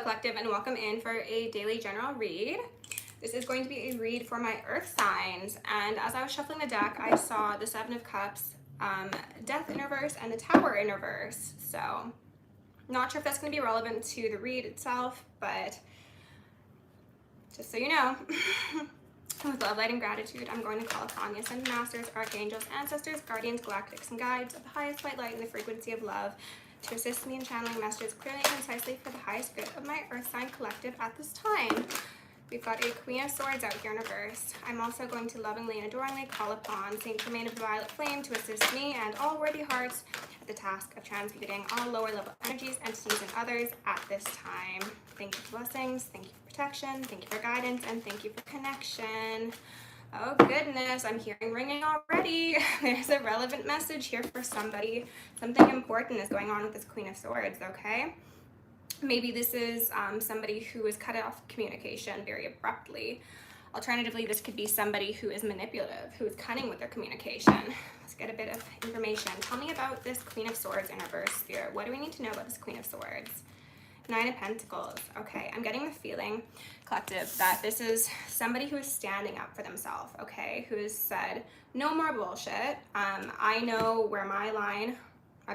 Collective, and welcome in for a daily general read. This is going to be a read for my earth signs, and as I was shuffling the deck, I saw the Seven of Cups, Death in reverse, and the Tower in reverse. So, not sure if that's going to be relevant to the read itself, but just so you know, with love, light, and gratitude, I'm going to call upon the Ascended Masters, Archangels, Ancestors, Guardians, Galactics, and Guides of the highest white light and the frequency of love to assist me in channeling messages clearly and concisely for the highest good of my Earth Sign Collective at this time. We've got a Queen of Swords out here in reverse. I'm also going to lovingly and adoringly call upon Saint Germain of the Violet Flame to assist me and all worthy hearts at the task of transmuting all lower level energies, entities, and others at this time. Thank you for blessings, thank you for protection, thank you for guidance, and thank you for connection. Oh goodness, I'm hearing ringing already. There's a relevant message here for somebody. Something important is going on with this Queen of Swords, okay? Maybe this is somebody who is cut off communication very abruptly. Alternatively, this could be somebody who is manipulative, who is cunning with their communication. Let's get a bit of information. Tell me about this Queen of Swords in reverse, Spirit. What do we need to know about this Queen of Swords? Nine of Pentacles. Okay, I'm getting the feeling, Collective, that this is somebody who is standing up for themselves, okay? Who has said, no more bullshit. I know where my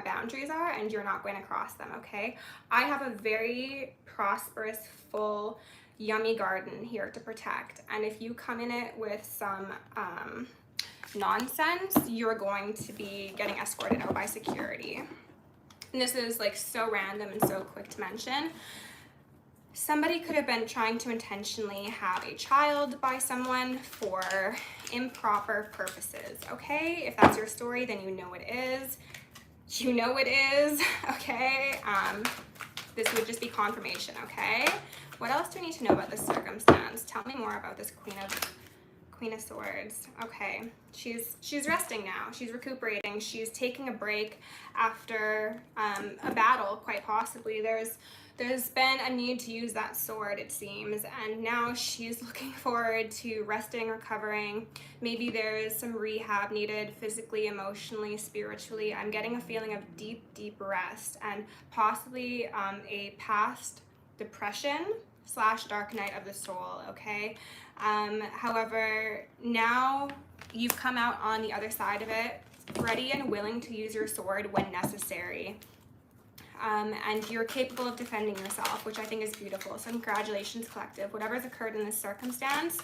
boundaries are, and you're not going to cross them, okay? I have a very prosperous, full, yummy garden here to protect. And if you come in it with some nonsense, you're going to be getting escorted out by security. And this is like so random and so quick to mention. Somebody could have been trying to intentionally have a child by someone for improper purposes, okay? If that's your story, then you know it is. You know it is, okay? This would just be confirmation, okay? What else do we need to know about this circumstance? Tell me more about this Queen of Swords. Okay, she's resting now. She's recuperating. She's taking a break after a battle, quite possibly. There's been a need to use that sword, it seems, and now she's looking forward to resting, recovering. Maybe there's some rehab needed physically, emotionally, spiritually. I'm getting a feeling of deep, deep rest and possibly a past depression / dark night of the soul, okay? However, now you've come out on the other side of it, ready and willing to use your sword when necessary. And you're capable of defending yourself, which I think is beautiful. So congratulations, Collective. Whatever's occurred in this circumstance,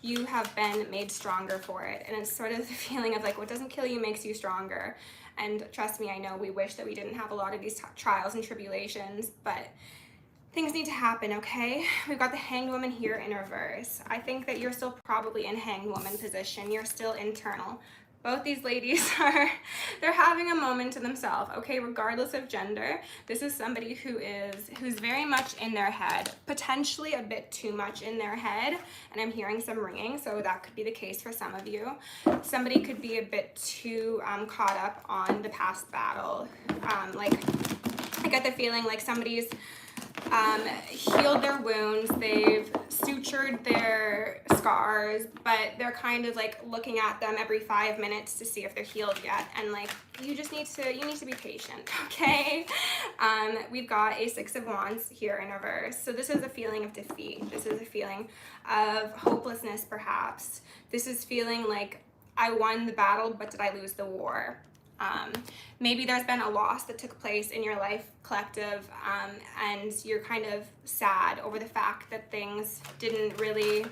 you have been made stronger for it. And it's sort of the feeling of like, what doesn't kill you makes you stronger. And trust me, I know we wish that we didn't have a lot of these trials and tribulations, but things need to happen, okay? We've got the Hanged Woman here in reverse. I think that you're still probably in Hanged Woman position. You're still internal. Both these ladies they're having a moment to themselves, okay? Regardless of gender, this is somebody who's very much in their head, potentially a bit too much in their head, and I'm hearing some ringing, so that could be the case for some of you. Somebody could be a bit too caught up on the past battle. Like, I get the feeling like somebody's healed their wounds, they've sutured their scars, but they're kind of like looking at them every 5 minutes to see if they're healed yet, and like you need to be patient, okay? We've got a Six of Wands here in reverse, so this is a feeling of defeat. This is a feeling of hopelessness, perhaps. This is feeling like I won the battle, but did I lose the war? Maybe there's been a loss that took place in your life, Collective, and you're kind of sad over the fact that things didn't play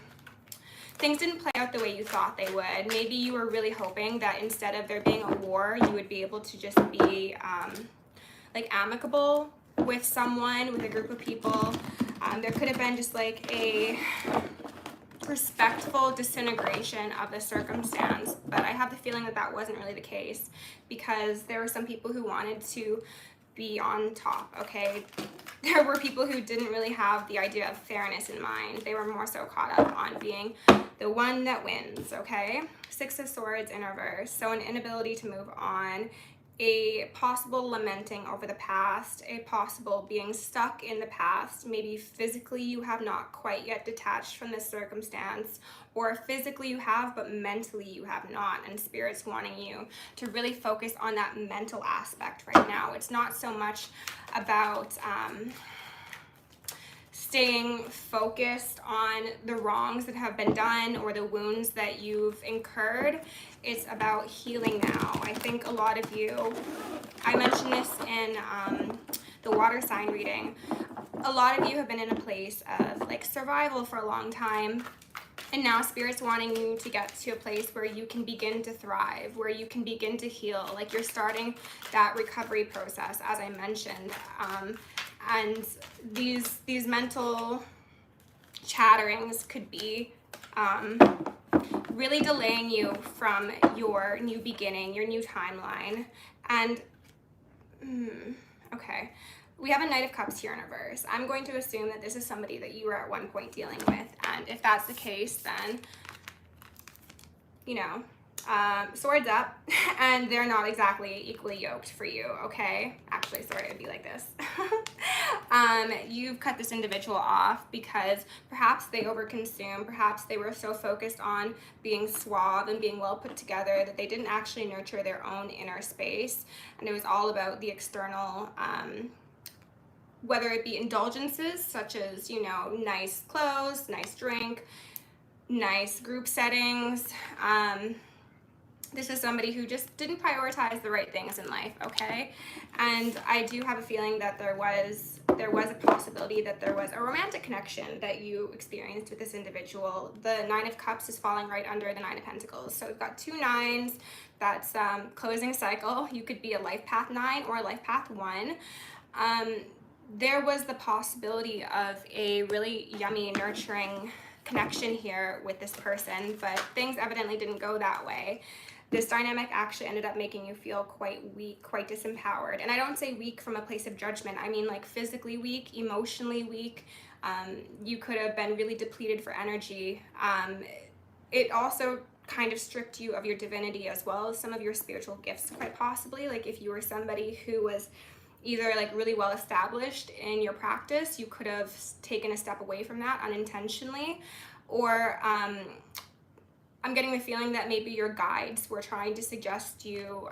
out the way you thought they would. Maybe you were really hoping that instead of there being a war, you would be able to just be like amicable with someone, with a group of people. There could have been just like a respectful disintegration of the circumstance, but I have the feeling that that wasn't really the case, because there were some people who wanted to be on top, okay? There were people who didn't really have the idea of fairness in mind. They were more so caught up on being the one that wins, okay? Six of Swords in reverse, so an inability to move on, a possible lamenting over the past, a possible being stuck in the past. Maybe physically you have not quite yet detached from this circumstance, or physically you have, but mentally you have not, and Spirit's wanting you to really focus on that mental aspect right now. It's not so much about staying focused on the wrongs that have been done or the wounds that you've incurred. It's about healing now. I think a lot of you, I mentioned this in the water sign reading, a lot of you have been in a place of like survival for a long time. And now Spirit's wanting you to get to a place where you can begin to thrive, where you can begin to heal. Like you're starting that recovery process, as I mentioned. And these mental chatterings could be really delaying you from your new beginning, your new timeline. And, okay. We have a Knight of Cups here in reverse. I'm going to assume that this is somebody that you were at one point dealing with. And if that's the case, then, you know, swords up, and they're not exactly equally yoked for you, okay? Actually, sorry, it'd be like this. You've cut this individual off because perhaps they overconsume, perhaps they were so focused on being suave and being well put together that they didn't actually nurture their own inner space, and it was all about the external, whether it be indulgences such as, you know, nice clothes, nice drink, nice group settings. This is somebody who just didn't prioritize the right things in life, okay? And I do have a feeling that there was a possibility that there was a romantic connection that you experienced with this individual. The Nine of Cups is falling right under the Nine of Pentacles. So we've got 2 nines, that's closing cycle. You could be a life path 9 or a life path 1. There was the possibility of a really yummy, nurturing connection here with this person, but things evidently didn't go that way. This dynamic actually ended up making you feel quite weak, quite disempowered. And I don't say weak from a place of judgment. I mean like physically weak, emotionally weak. You could have been really depleted for energy. It also kind of stripped you of your divinity as well as some of your spiritual gifts, quite possibly. Like if you were somebody who was either like really well established in your practice, you could have taken a step away from that unintentionally, or I'm getting the feeling that maybe your guides were trying to suggest you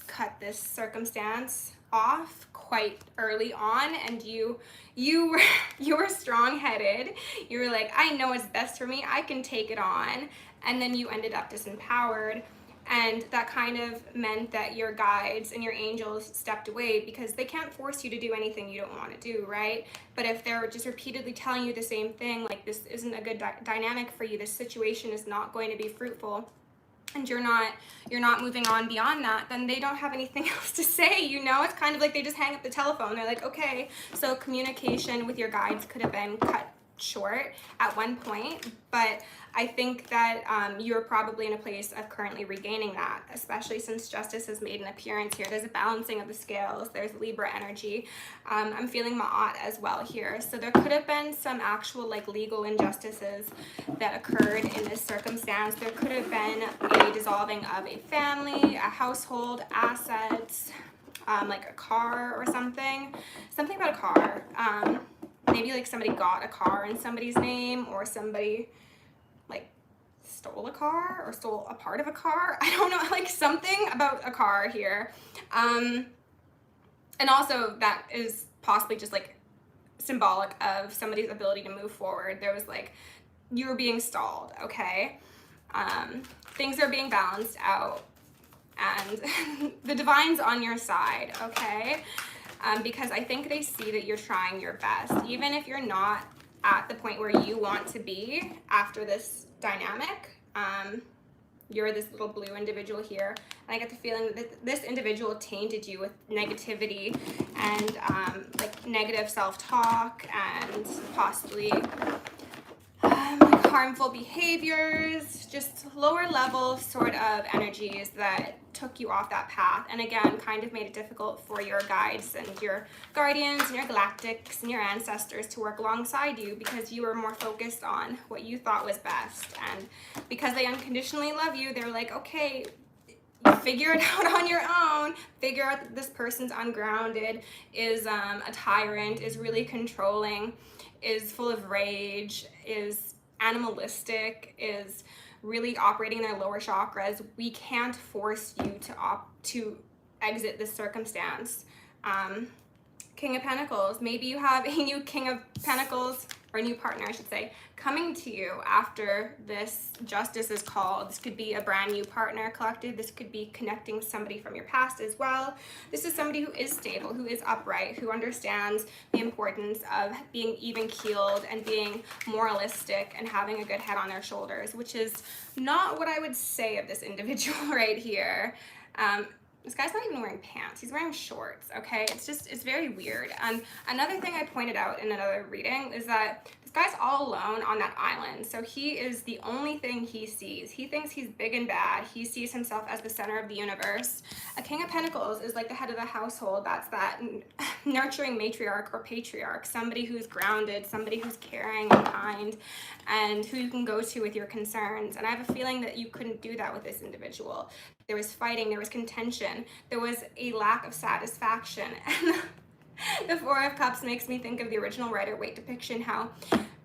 cut this circumstance off quite early on, and you were strong-headed. You were like, I know what's best for me, I can take it on, and then you ended up disempowered. And that kind of meant that your guides and your angels stepped away because they can't force you to do anything you don't want to do, right? But if they're just repeatedly telling you the same thing, like this isn't a good dynamic for you, this situation is not going to be fruitful, and you're not moving on beyond that, then they don't have anything else to say, you know? It's kind of like they just hang up the telephone. They're like, okay. So communication with your guides could have been cut short at one point, but I think that you're probably in a place of currently regaining that, especially since justice has made an appearance here. There's a balancing of the scales. There's Libra energy. I'm feeling Ma'at as well here. So there could have been some actual like legal injustices that occurred in this circumstance. There could have been a dissolving of a family, a household, assets, like a car or something. Something about a car. Maybe like somebody got a car in somebody's name, or somebody like stole a car or stole a part of a car. I don't know, like something about a car here. And also that is possibly just like symbolic of somebody's ability to move forward. There was like, you were being stalled, okay? Things are being balanced out, and the divine's on your side, okay? Because I think they see that you're trying your best. Even if you're not at the point where you want to be after this dynamic, you're this little blue individual here. And I get the feeling that this individual tainted you with negativity and like negative self-talk and possibly like harmful behaviors, just lower level sort of energies that took you off that path, and again kind of made it difficult for your guides and your guardians and your galactics and your ancestors to work alongside you, because you were more focused on what you thought was best. And because they unconditionally love you, they're like, okay, figure it out on your own. Figure out that this person's ungrounded, is a tyrant, is really controlling, is full of rage, is animalistic, is really operating in their lower chakras. We can't force you to exit this circumstance. King of Pentacles. Maybe you have a new King of Pentacles or a new partner, I should say, coming to you after this justice is called. This could be a brand new partner collective. This could be connecting with somebody from your past as well. This is somebody who is stable, who is upright, who understands the importance of being even keeled and being moralistic and having a good head on their shoulders, which is not what I would say of this individual right here. This guy's not even wearing pants, he's wearing shorts, okay? It's very weird. And another thing I pointed out in another reading is that this guy's all alone on that island. So he is the only thing he sees. He thinks he's big and bad. He sees himself as the center of the universe. A King of Pentacles is like the head of the household. That's that nurturing matriarch or patriarch, somebody who's grounded, somebody who's caring and kind, and who you can go to with your concerns. And I have a feeling that you couldn't do that with this individual. There was fighting, there was contention, there was a lack of satisfaction. And the Four of Cups makes me think of the original Rider-Waite depiction, how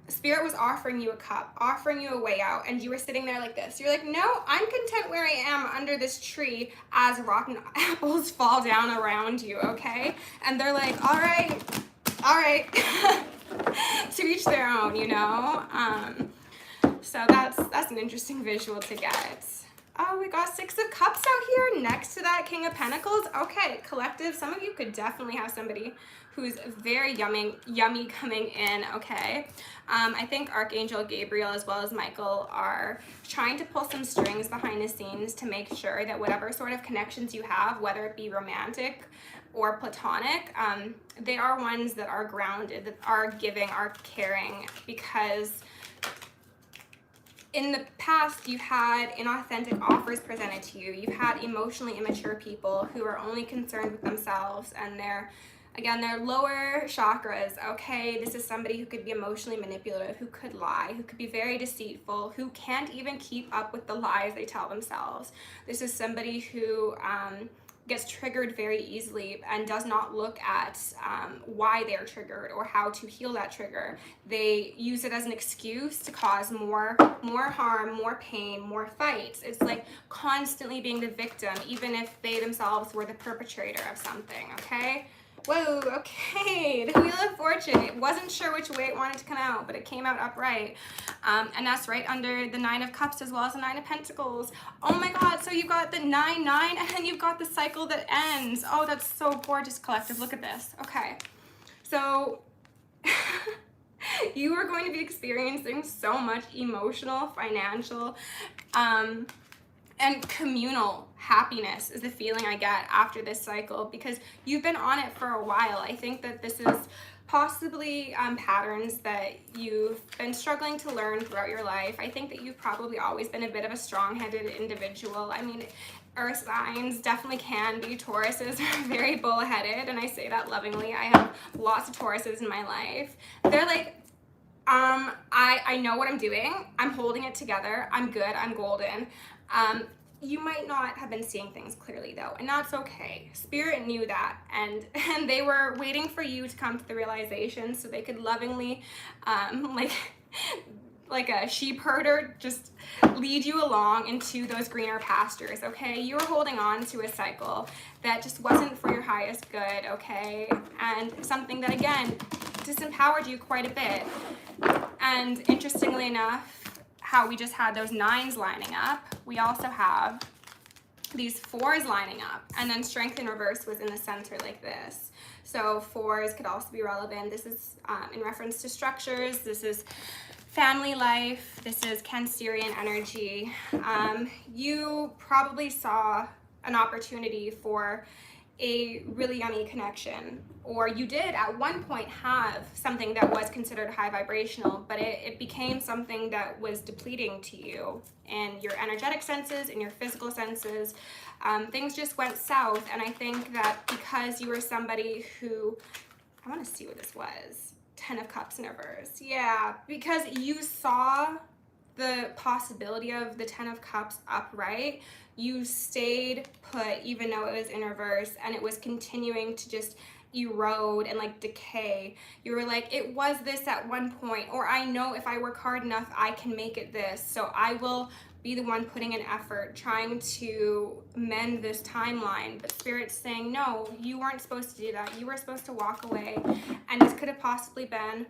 Spirit was offering you a cup, offering you a way out, and you were sitting there like this. You're like, no, I'm content where I am under this tree as rotten apples fall down around you, okay? And they're like, all right, to each their own, you know? So that's an interesting visual to get. Oh, we got Six of Cups out here next to that King of Pentacles. Okay, collective, some of you could definitely have somebody who's very yummy coming in, okay? I think Archangel Gabriel as well as Michael are trying to pull some strings behind the scenes to make sure that whatever sort of connections you have, whether it be romantic or platonic, they are ones that are grounded, that are giving, are caring, because in the past, you've had inauthentic offers presented to you. You've had emotionally immature people who are only concerned with themselves and their lower chakras, okay? This is somebody who could be emotionally manipulative, who could lie, who could be very deceitful, who can't even keep up with the lies they tell themselves. This is somebody who gets triggered very easily and does not look at why they're triggered or how to heal that trigger. They use it as an excuse to cause more harm, more pain, more fights. It's like constantly being the victim, even if they themselves were the perpetrator of something, okay? Whoa, okay, the Wheel of Fortune. It wasn't sure which way it wanted to come out, but it came out upright. And that's right under the Nine of Cups as well as the Nine of Pentacles. Oh my God, so you've got the 9-9 and then you've got the cycle that ends. Oh, that's so gorgeous, collective. Look at this. Okay, so you are going to be experiencing so much emotional, financial, and communal happiness is the feeling I get after this cycle, because you've been on it for a while. I think that this is possibly patterns that you've been struggling to learn throughout your life. I think that you've probably always been a bit of a strong-headed individual. I mean, earth signs definitely can be. Tauruses are very bullheaded, and I say that lovingly. I have lots of Tauruses in my life. They're like, I know what I'm doing. I'm holding it together. I'm good. I'm golden. You might not have been seeing things clearly though, and that's okay. Spirit knew that, and they were waiting for you to come to the realization so they could lovingly, like a sheep herder, just lead you along into those greener pastures, okay? You were holding on to a cycle that just wasn't for your highest good, okay? And something that, again, disempowered you quite a bit. And interestingly enough, how we just had those 9s lining up, we also have these 4s lining up, and then Strength in reverse was in the center like this. So 4s could also be relevant. This is in reference to structures. This is family life. This is Cancerian energy. You probably saw an opportunity for a really yummy connection, or you did at one point have something that was considered high vibrational, but it became something that was depleting to you in your energetic senses, in your physical senses. Things just went south, and I think that because you were somebody who, I want to see what this was, 10 of Cups in reverse. Yeah, because you saw the possibility of the 10 of Cups upright, you stayed put even though it was in reverse and it was continuing to just erode and like decay. You were like, it was this at one point, or I know if I work hard enough I can make it this, so I will be the one putting in effort trying to mend this timeline. But Spirit's saying, no, you weren't supposed to do that. You were supposed to walk away, and this could have possibly been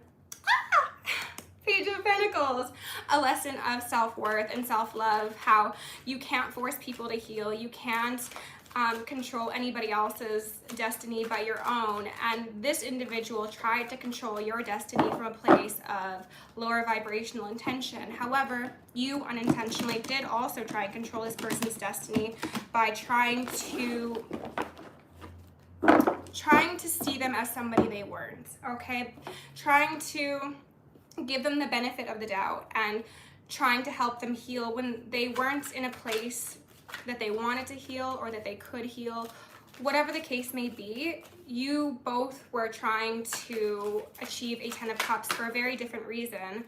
Pentacles, a lesson of self-worth and self-love, how you can't force people to heal. You can't control anybody else's destiny but your own. And this individual tried to control your destiny from a place of lower vibrational intention. However, you unintentionally did also try and control this person's destiny by trying to see them as somebody they weren't, okay? Trying to give them the benefit of the doubt and trying to help them heal when they weren't in a place that they wanted to heal or that they could heal. Whatever the case may be, you both were trying to achieve a 10 of Cups for a very different reason.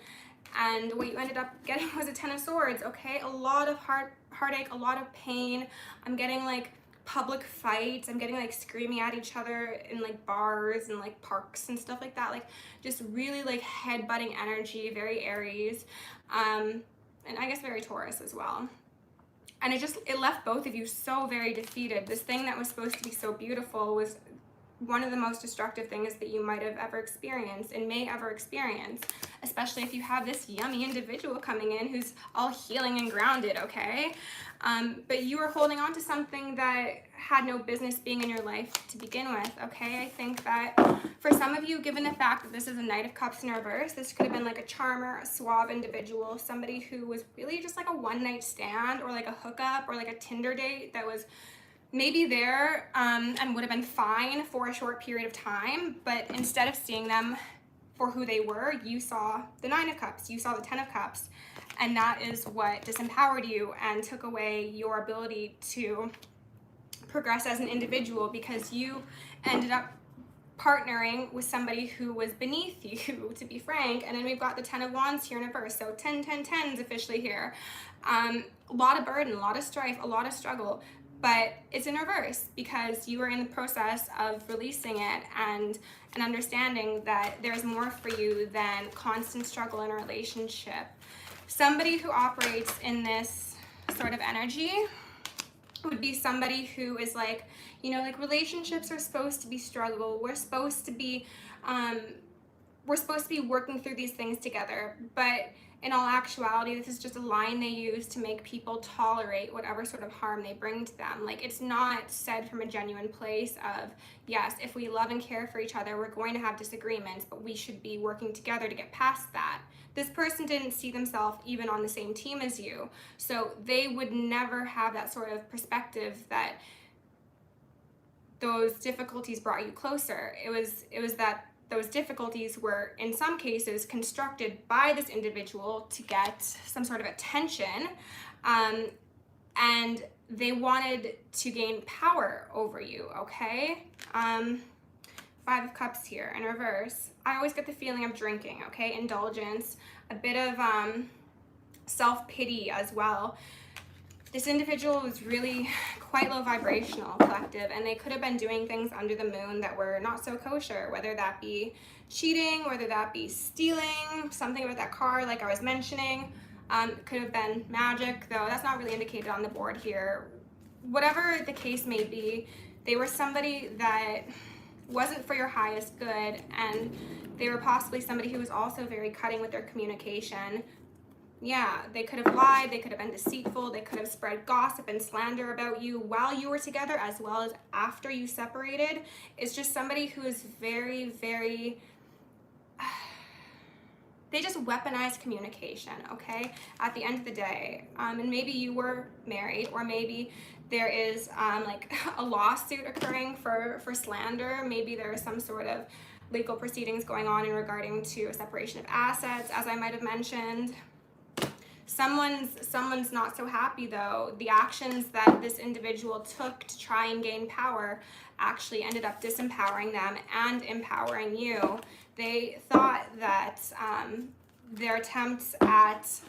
And what you ended up getting was a 10 of Swords, okay? A lot of heartache, a lot of pain. I'm getting like public fights. I'm getting like screaming at each other in like bars and like parks and stuff like that. Like just really like head-butting energy, very Aries. And I guess very Taurus as well. And it left both of you so very defeated. This thing that was supposed to be so beautiful was one of the most destructive things that you might have ever experienced and may ever experience, especially if you have this yummy individual coming in who's all healing and grounded, okay? But you were holding on to something that had no business being in your life to begin with, okay? I think that for some of you, given the fact that this is a Knight of Cups in reverse, this could have been like a charmer, a suave individual, somebody who was really just like a one-night stand or like a hookup or like a Tinder date that was maybe there and would have been fine for a short period of time, but instead of seeing them for who they were, you saw the 9 of Cups, you saw the 10 of Cups, and that is what disempowered you and took away your ability to progress as an individual, because you ended up partnering with somebody who was beneath you, to be frank. And then we've got the 10 of Wands here in reverse, so 10, 10, 10s officially here. A lot of burden, a lot of strife, a lot of struggle. But it's in reverse because you are in the process of releasing it and understanding that there's more for you than constant struggle in a relationship. Somebody who operates in this sort of energy would be somebody who is like, you know, like relationships are supposed to be struggle. We're supposed to be working through these things together. But in all actuality, this is just a line they use to make people tolerate whatever sort of harm they bring to them. Like, it's not said from a genuine place of, yes, if we love and care for each other, we're going to have disagreements, but we should be working together to get past that. This person didn't see themselves even on the same team as you, so they would never have that sort of perspective that those difficulties brought you closer. It was that those difficulties were, in some cases, constructed by this individual to get some sort of attention, and they wanted to gain power over you, okay? 5 of Cups here in reverse. I always get the feeling of drinking, okay? Indulgence, a bit of self-pity as well. This individual was really quite low vibrational, collective, and they could have been doing things under the moon that were not so kosher, whether that be cheating, whether that be stealing, something about that car like I was mentioning. Could have been magic, though that's not really indicated on the board here. Whatever the case may be, they were somebody that wasn't for your highest good, and they were possibly somebody who was also very cutting with their communication. Yeah, they could have lied, they could have been deceitful, they could have spread gossip and slander about you while you were together as well as after you separated. It's just somebody who is very, very, they just weaponize communication, okay? At the end of the day, and maybe you were married, or maybe there is like a lawsuit occurring for slander. Maybe there is some sort of legal proceedings going on in regarding to a separation of assets, as I might have mentioned. Someone's not so happy, though. The actions that this individual took to try and gain power actually ended up disempowering them and empowering you. They thought that their attempts at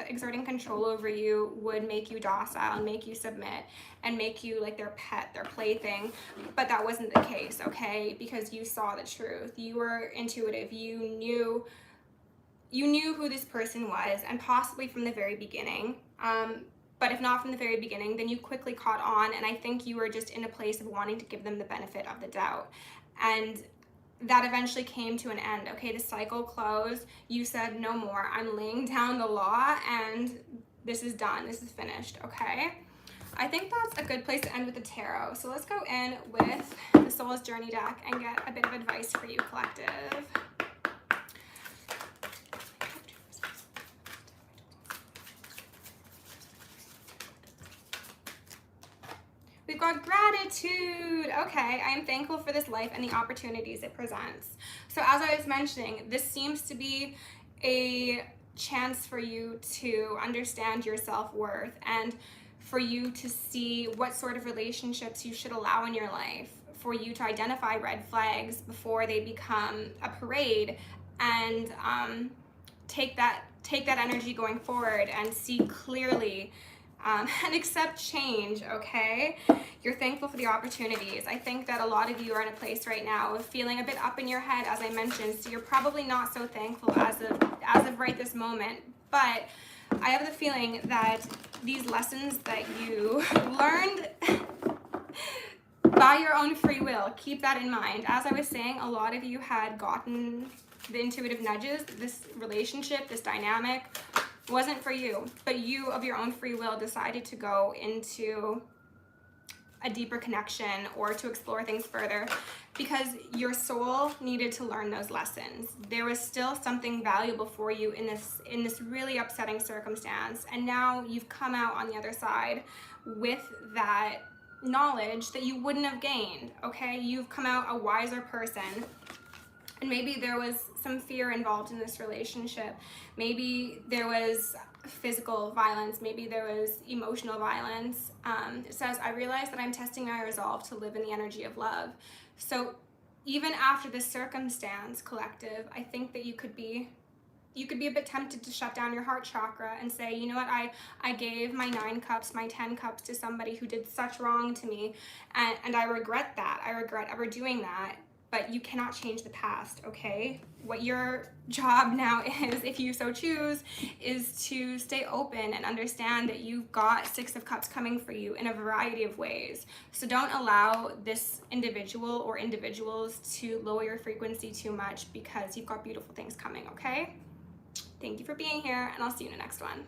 exerting control over you would make you docile and make you submit and make you like their pet, their plaything, but that wasn't the case, okay? Because you saw the truth. You were intuitive. You knew who this person was, and possibly from the very beginning. But if not from the very beginning, then you quickly caught on, and I think you were just in a place of wanting to give them the benefit of the doubt. And that eventually came to an end. Okay, the cycle closed. You said no more. I'm laying down the law and this is done. This is finished, okay? I think that's a good place to end with the tarot. So let's go in with the Soul's Journey deck and get a bit of advice for you, collective. We've got gratitude. Okay, I am thankful for this life and the opportunities it presents. So as I was mentioning, this seems to be a chance for you to understand your self-worth and for you to see what sort of relationships you should allow in your life, for you to identify red flags before they become a parade, and take that energy going forward and see clearly and accept change, okay? You're thankful for the opportunities. I think that a lot of you are in a place right now of feeling a bit up in your head, as I mentioned, so you're probably not so thankful as of right this moment, but I have the feeling that these lessons that you learned by your own free will, keep that in mind. As I was saying, a lot of you had gotten the intuitive nudges. This relationship, this dynamic wasn't for you, but you of your own free will decided to go into a deeper connection or to explore things further because your soul needed to learn those lessons. There was still something valuable for you in this really upsetting circumstance, and now you've come out on the other side with that knowledge that you wouldn't have gained, okay? You've come out a wiser person. And maybe there was some fear involved in this relationship. Maybe there was physical violence. Maybe there was emotional violence. It says, I realize that I'm testing my resolve to live in the energy of love. So even after this circumstance, collective, I think that you could be a bit tempted to shut down your heart chakra and say, you know what, I gave my 9 cups, my 10 cups to somebody who did such wrong to me, and I regret that. I regret ever doing that. But you cannot change the past, okay? What your job now is, if you so choose, is to stay open and understand that you've got 6 of Cups coming for you in a variety of ways. So don't allow this individual or individuals to lower your frequency too much because you've got beautiful things coming, okay? Thank you for being here, and I'll see you in the next one.